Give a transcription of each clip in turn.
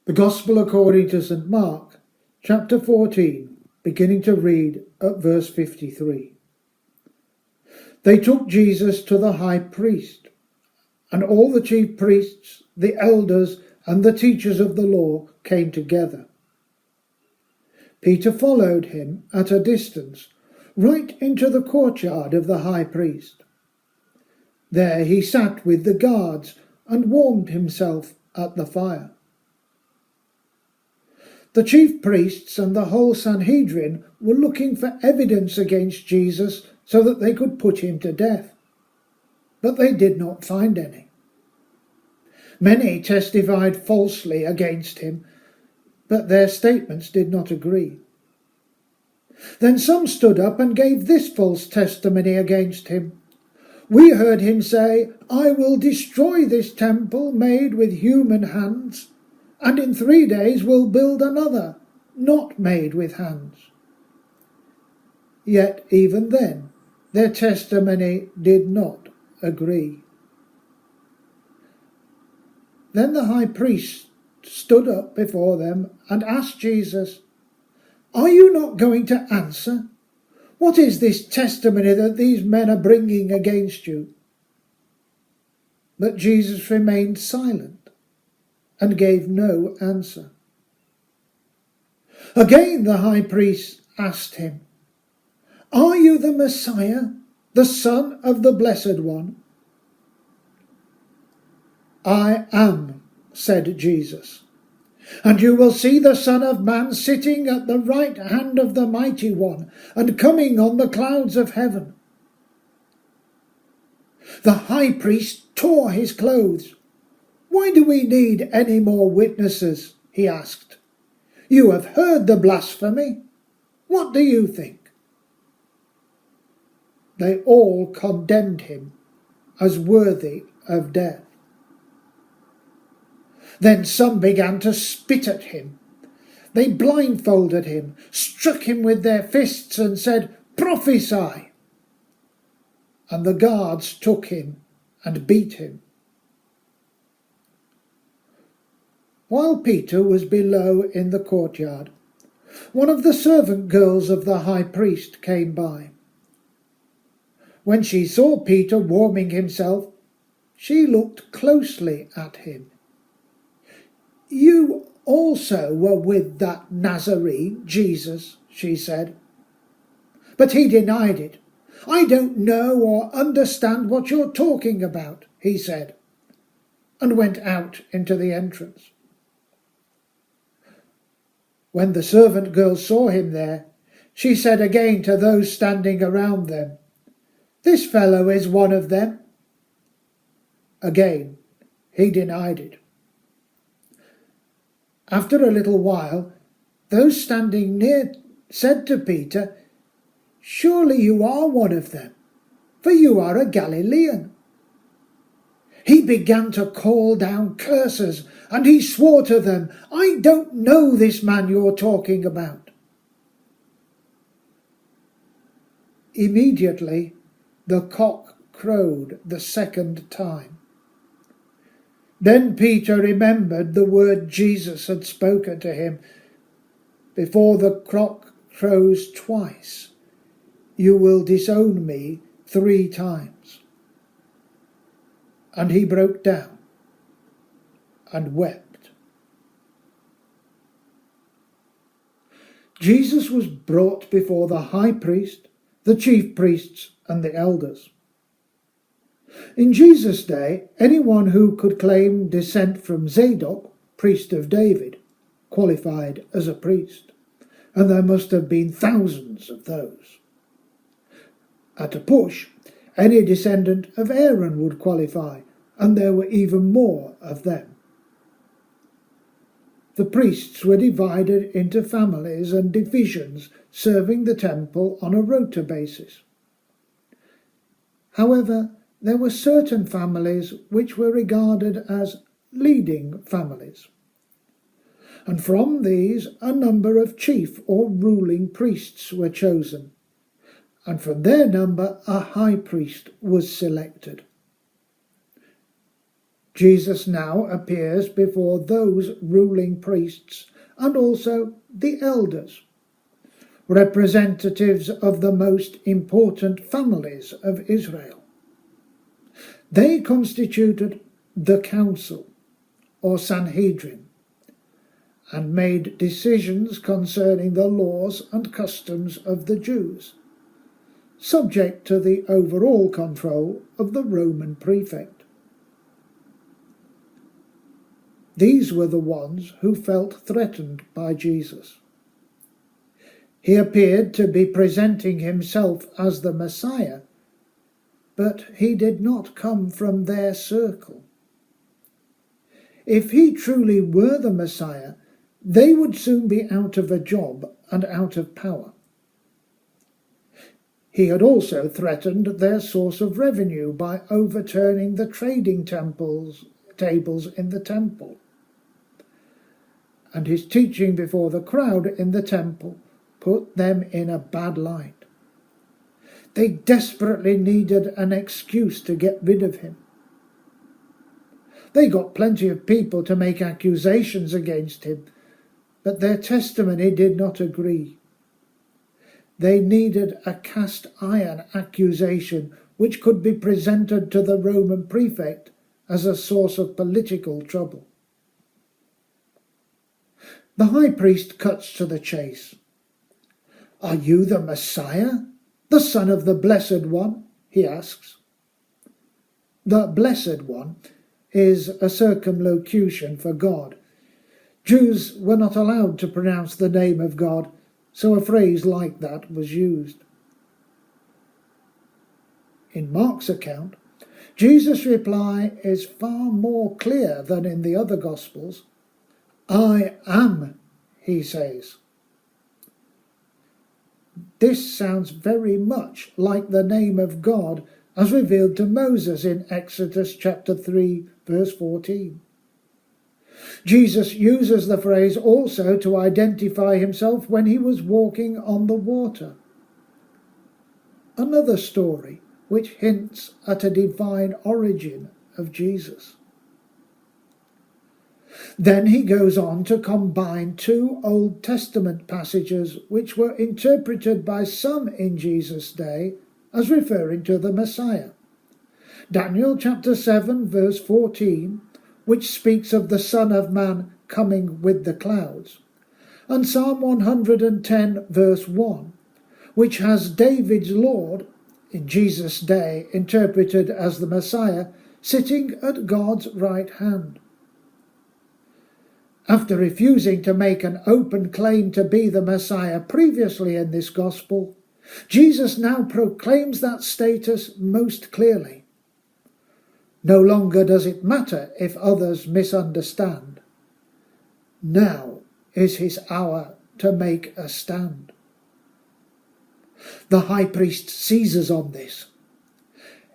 The Gospel according to St. Mark, chapter 14, beginning to read at verse 53. They took Jesus to the high priest, and all the chief priests, the elders, and the teachers of the law came together. Peter followed him at a distance, right into the courtyard of the high priest. There he sat with the guards and warmed himself at the fire. The chief priests and the whole Sanhedrin were looking for evidence against Jesus so that they could put him to death, but they did not find any. Many testified falsely against him, but their statements did not agree. Then some stood up and gave this false testimony against him. We heard him say, "I will destroy this temple made with human hands, and in 3 days will build another, not made with hands." Yet even then, their testimony did not agree. Then the high priest stood up before them and asked Jesus, "Are you not going to answer? What is this testimony that these men are bringing against you?" But Jesus remained silent and gave no answer. Again the high priest asked him, "Are you the Messiah, the Son of the Blessed One?" "I am," said Jesus, "and you will see the Son of Man sitting at the right hand of the Mighty One and coming on the clouds of heaven." The high priest tore his clothes. "Why do we need any more witnesses?" he asked. "You have heard the blasphemy. What do you think?" They all condemned him as worthy of death. Then some began to spit at him. They blindfolded him, struck him with their fists and said, "Prophesy!" And the guards took him and beat him. While Peter was below in the courtyard, one of the servant girls of the high priest came by. When she saw Peter warming himself, she looked closely at him. "You also were with that Nazarene, Jesus," she said. But he denied it. "I don't know or understand what you're talking about," he said, and went out into the entrance. When the servant girl saw him there, she said again to those standing around them, "This fellow is one of them." Again, he denied it. After a little while, those standing near said to Peter, "Surely you are one of them, for you are a Galilean." He began to call down curses, and he swore to them, "I don't know this man you're talking about." Immediately, the cock crowed the second time. Then Peter remembered the word Jesus had spoken to him, "Before the cock crows twice, you will disown me 3 times." And he broke down and wept. Jesus was brought before the high priest, the chief priests, and the elders. In Jesus' day, anyone who could claim descent from Zadok, priest of David, qualified as a priest, and there must have been thousands of those. At a push, any descendant of Aaron would qualify, and there were even more of them. The priests were divided into families and divisions, serving the temple on a rota basis. However, there were certain families which were regarded as leading families, and from these a number of chief or ruling priests were chosen, and from their number a high priest was selected. Jesus now appears before those ruling priests and also the elders, representatives of the most important families of Israel. They constituted the council, or Sanhedrin, and made decisions concerning the laws and customs of the Jews, subject to the overall control of the Roman prefect. These were the ones who felt threatened by Jesus. He appeared to be presenting himself as the Messiah, but he did not come from their circle. If he truly were the Messiah, they would soon be out of a job and out of power. He had also threatened their source of revenue by overturning the trading tables in the temple. And his teaching before the crowd in the temple put them in a bad light. They desperately needed an excuse to get rid of him. They got plenty of people to make accusations against him, but their testimony did not agree. They needed a cast iron accusation which could be presented to the Roman prefect as a source of political trouble. The high priest cuts to the chase. "Are you the Messiah, the Son of the Blessed One?" he asks. The Blessed One is a circumlocution for God. Jews were not allowed to pronounce the name of God, so a phrase like that was used. In Mark's account, Jesus' reply is far more clear than in the other Gospels. "I am," he says. This sounds very much like the name of God as revealed to Moses in Exodus chapter 3, verse 14. Jesus uses the phrase also to identify himself when he was walking on the water. Another story which hints at a divine origin of Jesus. Then he goes on to combine two Old Testament passages which were interpreted by some in Jesus' day as referring to the Messiah. Daniel chapter 7 verse 14, which speaks of the Son of Man coming with the clouds, and Psalm 110 verse 1, which has David's Lord, in Jesus' day interpreted as the Messiah, sitting at God's right hand. After refusing to make an open claim to be the Messiah previously in this gospel, Jesus now proclaims that status most clearly. No longer does it matter if others misunderstand. Now is his hour to make a stand. The high priest seizes on this.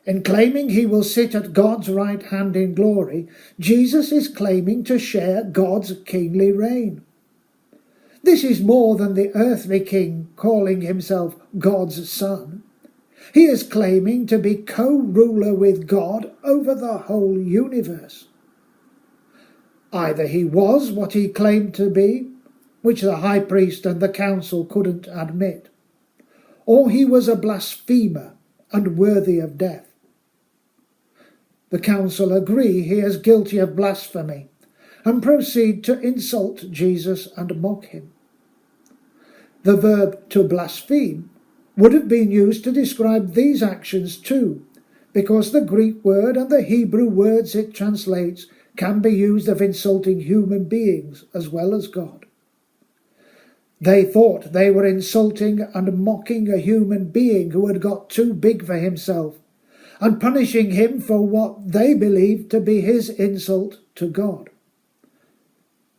In claiming he will sit at God's right hand in glory, Jesus is claiming to share God's kingly reign. This is more than the earthly king calling himself God's son. He is claiming to be co-ruler with God over the whole universe. Either he was what he claimed to be, which the high priest and the council couldn't admit, or he was a blasphemer and worthy of death. The council agree he is guilty of blasphemy and proceed to insult Jesus and mock him. The verb to blaspheme would have been used to describe these actions too, because the Greek word and the Hebrew words it translates can be used of insulting human beings as well as God. They thought they were insulting and mocking a human being who had got too big for himself, and punishing him for what they believed to be his insult to God.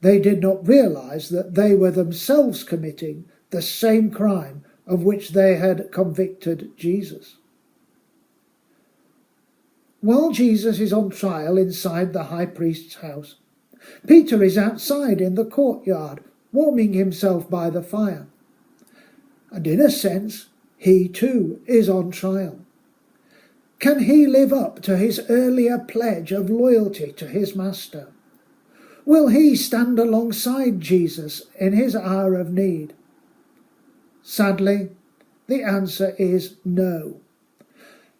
They did not realize that they were themselves committing the same crime of which they had convicted Jesus. While Jesus is on trial inside the high priest's house, Peter is outside in the courtyard, warming himself by the fire. And in a sense, he too is on trial. Can he live up to his earlier pledge of loyalty to his master? Will he stand alongside Jesus in his hour of need? Sadly, the answer is no.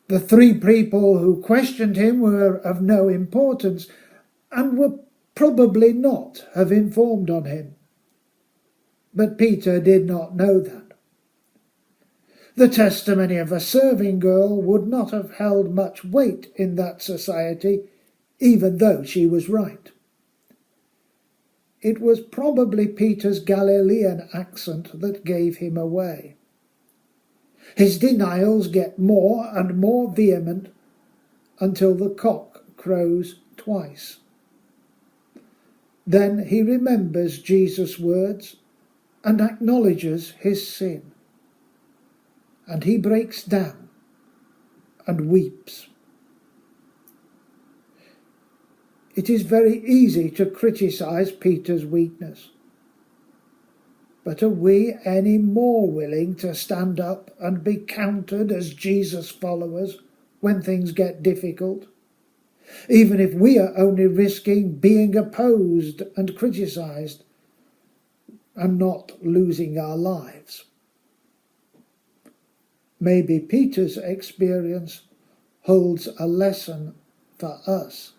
The three people who questioned him were of no importance and would probably not have informed on him. But Peter did not know that. The testimony of a serving girl would not have held much weight in that society, even though she was right. It was probably Peter's Galilean accent that gave him away. His denials get more and more vehement until the cock crows twice. Then he remembers Jesus' words and acknowledges his sin. And he breaks down and weeps. It is very easy to criticize Peter's weakness. But are we any more willing to stand up and be counted as Jesus followers when things get difficult, even if we are only risking being opposed and criticized and not losing our lives? Maybe Peter's experience holds a lesson for us.